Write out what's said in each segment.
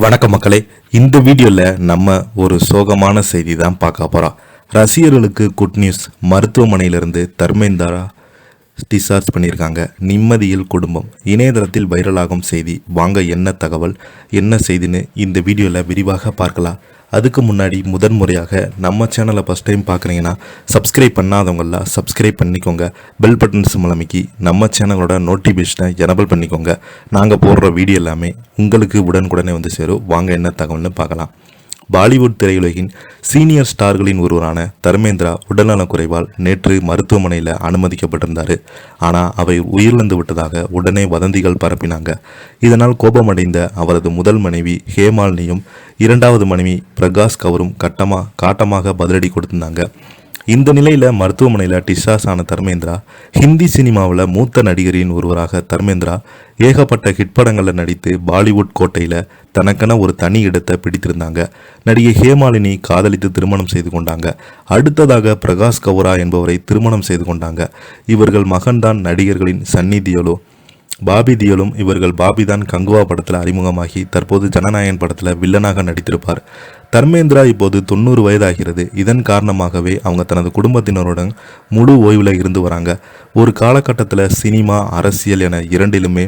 வணக்கம் மக்களே, இந்த வீடியோவில் நம்ம ஒரு சோகமான செய்தி தான் பார்க்க போகிறோம். ரசிகர்களுக்கு குட் நியூஸ். மருத்துவமனையிலிருந்து தர்மேந்திரா டிஸ்சார்ஜ் பண்ணியிருக்காங்க. நிம்மதியில் குடும்பம். இணையதளத்தில் வைரலாகும் செய்தி. வாங்க என்ன தகவல், என்ன செய்தின்னு இந்த வீடியோவில் விரிவாக பார்க்கலாம். அதுக்கு முன்னாடி முதன்முறையாக நம்ம சேனலை ஃபஸ்ட் டைம் பார்க்குறீங்கன்னா சப்ஸ்கிரைப் பண்ணாதவங்களாம் சப்ஸ்கிரைப் பண்ணிக்கோங்க. பெல் பட்டன்ஸ் மூலமிக்கி நம்ம சேனலோட நோட்டிஃபிகேஷனை எனபிள் பண்ணிக்கோங்க. நாங்கள் போடுற வீடியோ எல்லாமே உங்களுக்கு உடனுக்குடனே வந்து சேரும். வாங்க என்ன தகவல்னு பார்க்கலாம். பாலிவுட் திரையுலகின் சீனியர் ஸ்டார்களின் ஒருவரான தர்மேந்திரா உடல்நலக் குறைவால் நேற்று மருத்துவமனையில் அனுமதிக்கப்பட்டிருந்தார். ஆனால் அவை உயிரிழந்து விட்டதாக உடனே வதந்திகள் பரப்பினாங்க. இதனால் கோபமடைந்த அவரது முதல் மனைவி ஹேமாலினியும் இரண்டாவது மனைவி பிரகாஷ் கவுரும் காட்டமாக பதிலடி கொடுத்திருந்தாங்க. இந்த நிலையில் மருத்துவமனையில் டிஸ்சார்ஜ் ஆன தர்மேந்திரா ஹிந்தி சினிமாவில் மூத்த நடிகரின் ஒருவராக தர்மேந்திரா ஏகப்பட்ட ஹிட் படங்களில் நடித்து பாலிவுட் கோட்டையில் தனக்கென ஒரு தனி இடத்தை பிடித்திருந்தாங்க. நடிகை ஹேமாலினி காதலித்து திருமணம் செய்து கொண்டாங்க. அடுத்ததாக பிரகாஷ் கவுரா என்பவரை திருமணம் செய்து கொண்டாங்க. இவர்கள் மகன்தான் நடிகர்களின் சன்னி தியோலோ, பாபி தியோலும். இவர்கள் பாபிதான் கங்குவா படத்தில் அறிமுகமாகி தற்போது ஜனநாயகன் படத்தில் வில்லனாக நடித்திருப்பார். தர்மேந்திரா இப்போது 90 வயதாகிறது. இதன் காரணமாகவே அவங்க தனது குடும்பத்தினருடன் முழு ஓய்வில் இருந்து வராங்க. ஒரு காலகட்டத்தில் சினிமா, அரசியல் என இரண்டிலுமே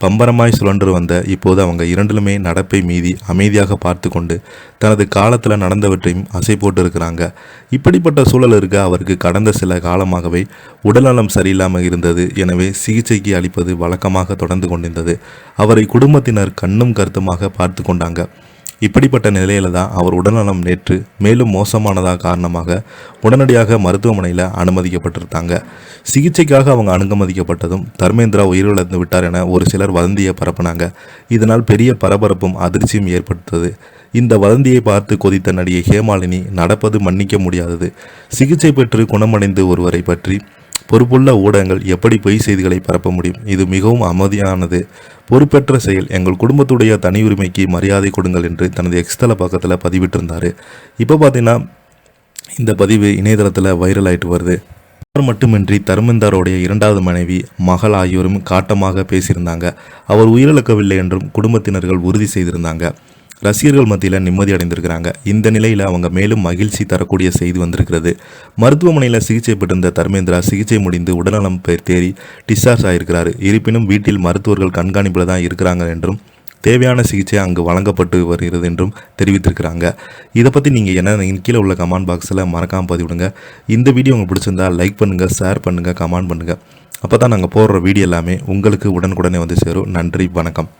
பம்பரமாய் சுழன்று வந்த இப்போது அவங்க இரண்டிலுமே நடப்பை மீறி அமைதியாக பார்த்து கொண்டு தனது காலத்தில் நடந்தவற்றையும் அசை போட்டு இருக்கிறாங்க. இப்படிப்பட்ட சூழல் இருக்க அவருக்கு கடந்த சில காலமாகவே உடல்நலம் சரியில்லாமல் இருந்தது. எனவே சிகிச்சைக்கு அளிப்பது வழக்கமாக தொடர்ந்து கொண்டிருந்தது. அவரை குடும்பத்தினர் கண்ணும் கருத்துமாக பார்த்து கொண்டாங்க. இப்படிப்பட்ட நிலையில தான் அவர் உடல்நலம் நேற்று மேலும் மோசமானதாக காரணமாக உடனடியாக மருத்துவமனையில் அனுமதிக்கப்பட்டிருந்தாங்க. சிகிச்சைக்காக அவங்க அனுமதிக்கப்பட்டதும் தர்மேந்திரா உயிரிழந்து விட்டார் என ஒரு சிலர் வதந்தியை பரப்புனாங்க. இதனால் பெரிய பரபரப்பும் அதிர்ச்சியும் ஏற்பட்டது. இந்த வதந்தியை பார்த்து கொதித்த நடிகை ஹேமாலினி நடப்பது மன்னிக்க முடியாதது. சிகிச்சை பெற்று குணமடைந்து ஒருவரை பற்றி பொறுப்புள்ள ஊடகங்கள் எப்படி பொய் செய்திகளை பரப்ப முடியும்? இது மிகவும் அமைதியானது, பொறுப்பற்ற செயல். எங்கள் குடும்பத்துடைய தனி உரிமைக்கு மரியாதை கொடுங்கள் என்று தனது எக்ஸ்தல பக்கத்தில் பதிவிட்டிருந்தார். இப்போ பார்த்தீங்கன்னா இந்த பதிவு இணையதளத்தில் வைரல் ஆகிட்டு வருது. அவர் மட்டுமின்றி தர்மேந்திராவுடைய இரண்டாவது மனைவி, மகள் ஆகியோரும் காட்டமாக பேசியிருந்தாங்க. அவர் உயிரிழக்கவில்லை என்றும் குடும்பத்தினர்கள் உறுதி செய்திருந்தாங்க. ரசிகர்கள் மத்தியில் நிம்மதி அடைந்திருக்கிறாங்க. இந்த நிலையில் அவங்க மேலும் மகிழ்ச்சி தரக்கூடிய செய்தி வந்திருக்கிறது. மருத்துவமனையில் சிகிச்சை பெற்றிருந்த தர்மேந்திரா சிகிச்சை முடிந்து உடல்நலம் தேறி டிஸ்சார்ஜ் ஆகியிருக்கிறாரு. இருப்பினும் வீட்டில் மருத்துவர்கள் கண்காணிப்பில் தான் இருக்கிறாங்க என்றும் தேவையான சிகிச்சை அங்கு வழங்கப்பட்டு வருகிறது என்றும் தெரிவித்திருக்கிறாங்க. இதை பற்றி நீங்கள் என்ன கீழே உள்ள கமெண்ட் பாக்ஸில் மறக்காமல் பதிவிடுங்க. இந்த வீடியோ உங்களுக்கு பிடிச்சிருந்தா லைக் பண்ணுங்கள், ஷேர் பண்ணுங்கள், கமெண்ட் பண்ணுங்கள். அப்போ தான் நாங்கள் போடுற வீடியோ எல்லாமே உங்களுக்கு உடனுக்குடனே வந்து சேரும். நன்றி, வணக்கம்.